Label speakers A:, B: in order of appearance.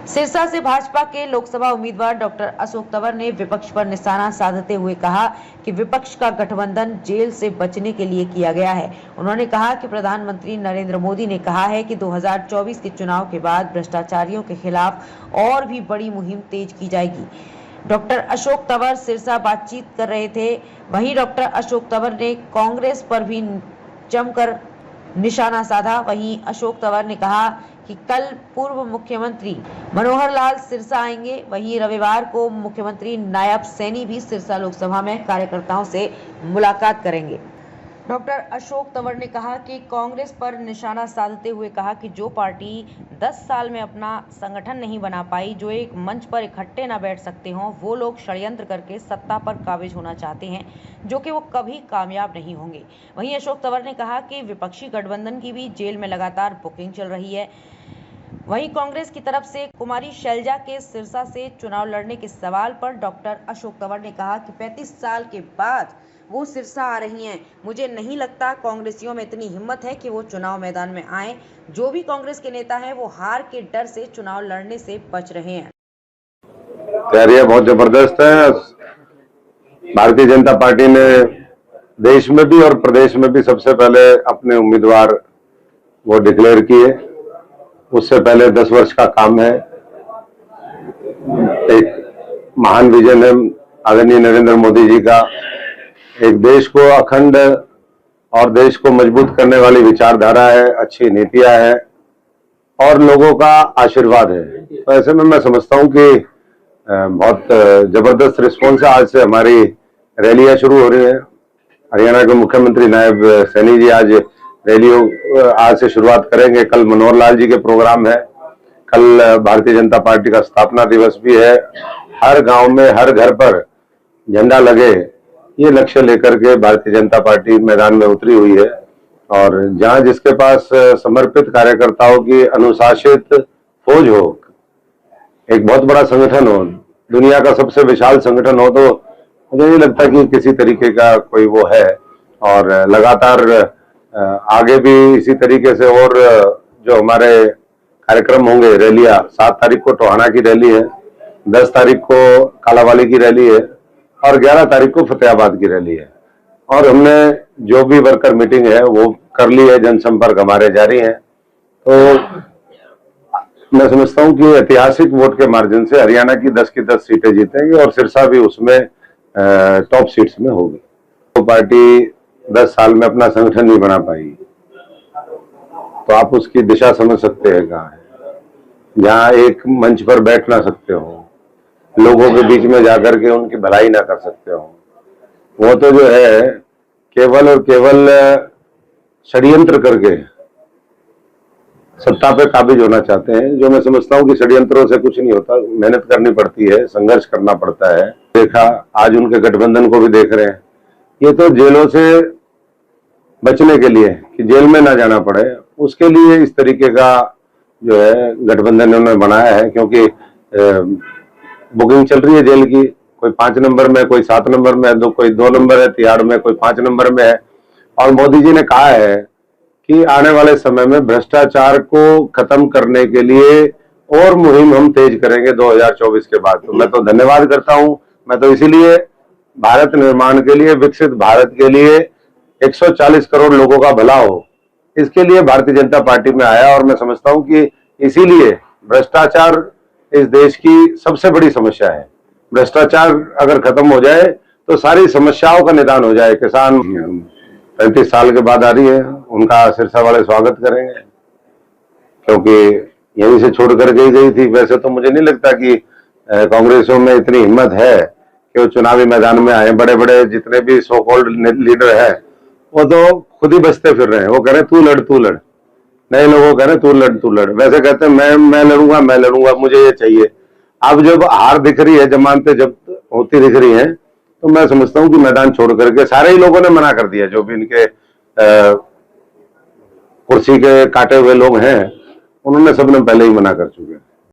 A: सिरसा से भाजपा के लोकसभा उम्मीदवार डॉक्टर अशोक तंवर ने विपक्ष पर निशाना साधते हुए कहा कि विपक्ष का गठबंधन जेल से बचने के लिए किया गया है। उन्होंने कहा कि प्रधानमंत्री नरेंद्र मोदी ने कहा है कि 2024 के चुनाव के बाद भ्रष्टाचारियों के खिलाफ और भी बड़ी मुहिम तेज की जाएगी। डॉक्टर अशोक तंवर सिरसा बातचीत कर रहे थे। वहीं डॉक्टर अशोक तंवर ने कांग्रेस पर भी जमकर निशाना साधा। वहीं अशोक तंवर ने कहा कि कल पूर्व मुख्यमंत्री मनोहर लाल सिरसा आएंगे। वहीं रविवार को मुख्यमंत्री नायब सैनी भी सिरसा लोकसभा में कार्यकर्ताओं से मुलाकात करेंगे। डॉक्टर अशोक तंवर ने कहा कि कांग्रेस पर निशाना साधते हुए कहा कि जो पार्टी 10 साल में अपना संगठन नहीं बना पाई, जो एक मंच पर इकट्ठे ना बैठ सकते हों, वो लोग षड्यंत्र करके सत्ता पर काबिज होना चाहते हैं, जो कि वो कभी कामयाब नहीं होंगे। वहीं अशोक तंवर ने कहा कि विपक्षी गठबंधन की भी जेल में लगातार बुकिंग चल रही है। वहीं कांग्रेस की तरफ से कुमारी शैलजा के सिरसा से चुनाव लड़ने के सवाल पर डॉक्टर अशोक तंवर ने कहा कि 35 साल के बाद वो सिरसा आ रही हैं। मुझे नहीं लगता कांग्रेसियों में इतनी हिम्मत है कि वो चुनाव मैदान में आए। जो भी कांग्रेस के नेता हैं वो हार के डर से चुनाव लड़ने से बच रहे हैं।
B: तैयारियां बहुत जबरदस्त है। भारतीय जनता पार्टी ने देश में भी और प्रदेश में भी सबसे पहले अपने उम्मीदवार वो डिक्लेयर किए। उससे पहले 10 वर्ष का काम है। एक महान विजन है आदरणीय नरेंद्र मोदी जी का। एक देश को अखंड और देश को मजबूत करने वाली विचारधारा है, अच्छी नीतियां है और लोगों का आशीर्वाद है। तो ऐसे में मैं समझता हूं कि बहुत जबरदस्त रिस्पॉन्स है। आज से हमारी रैलियां शुरू हो रही हैं। हरियाणा के मुख्यमंत्री नायब सैनी जी आज रैलियों आज से शुरुआत करेंगे। कल मनोहर लाल जी के प्रोग्राम है। कल भारतीय जनता पार्टी का स्थापना दिवस भी है। हर गांव में हर घर पर झंडा लगे, ये लक्ष्य लेकर के भारतीय जनता पार्टी मैदान में उतरी हुई है। और जहां जिसके पास समर्पित कार्यकर्ताओं की अनुशासित फौज हो, एक बहुत बड़ा संगठन हो, दुनिया का सबसे विशाल संगठन हो, तो मुझे नहीं लगता कि किसी तरीके का कोई वो है। और लगातार आगे भी इसी तरीके से और जो हमारे कार्यक्रम होंगे, रैलियां 7 तारीख को टोहाना की रैली है, 10 तारीख को कालावाली की रैली है और 11 तारीख को फतेहाबाद की रैली है। और हमने जो भी वर्कर मीटिंग है वो कर ली है, जनसंपर्क हमारे जारी है। तो मैं समझता हूं कि ऐतिहासिक वोट के मार्जिन से हरियाणा की 10 की 10 सीटें जीतेंगी और सिरसा भी उसमें टॉप सीट्स में होगी। तो पार्टी 10 साल में अपना संगठन नहीं बना पाई, तो आप उसकी दिशा समझ सकते हैं कहाँ है। जहाँ एक मंच पर बैठ ना सकते हो, लोगों के बीच में जाकर के उनकी भलाई ना कर सकते हो, वो तो जो है केवल और केवल षड्यंत्र करके सत्ता पे काबिज होना चाहते हैं। जो मैं समझता हूँ कि षड्यंत्रों से कुछ नहीं होता, मेहनत करनी पड़ती है, संघर्ष करना पड़ता है। देखा, आज उनके गठबंधन को भी देख रहे हैं। ये तो जेलों से बचने के लिए, कि जेल में ना जाना पड़े, उसके लिए इस तरीके का जो है गठबंधन उन्होंने बनाया है। क्योंकि बुकिंग चल रही है जेल की, कोई 5 नंबर में, कोई 7 नंबर में, कोई 2 नंबर है तिहाड़ में, कोई 5 नंबर में है। और मोदी जी ने कहा है कि आने वाले समय में भ्रष्टाचार को खत्म करने के लिए और मुहिम हम तेज करेंगे 2024 के बाद। तो मैं तो धन्यवाद करता हूं। मैं तो इसीलिए भारत निर्माण के लिए, विकसित भारत के लिए 140 करोड़ लोगों का भला हो, इसके लिए भारतीय जनता पार्टी में आया। और मैं समझता हूं कि इसीलिए भ्रष्टाचार इस देश की सबसे बड़ी समस्या है। भ्रष्टाचार अगर खत्म हो जाए तो सारी समस्याओं का निदान हो जाए। किसान 35 साल के बाद आ रही है, उनका सिरसा वाले स्वागत करेंगे, क्योंकि यहीं से छोड़ कर गई थी। वैसे तो मुझे नहीं लगता कि कांग्रेसियों में इतनी हिम्मत है कि वो चुनावी मैदान में आए। बड़े बड़े जितने भी सो कॉल्ड लीडर हैं वो तो खुद ही बचते फिर रहे हैं। वो कह रहे तू लड़ तू लड़, नए लोगों कह रहे तू लड़ तू लड़। वैसे कहते हैं मैं लड़ूंगा, मुझे ये चाहिए। अब जब हार दिख रही है, जमानतें जब होती दिख रही हैं, तो मैं समझता हूं कि मैदान छोड़ करके सारे ही लोगों ने मना कर दिया। जो भी इनके कुर्सी के काटे हुए लोग हैं, उन्होंने सबने पहले ही मना कर चुके हैं।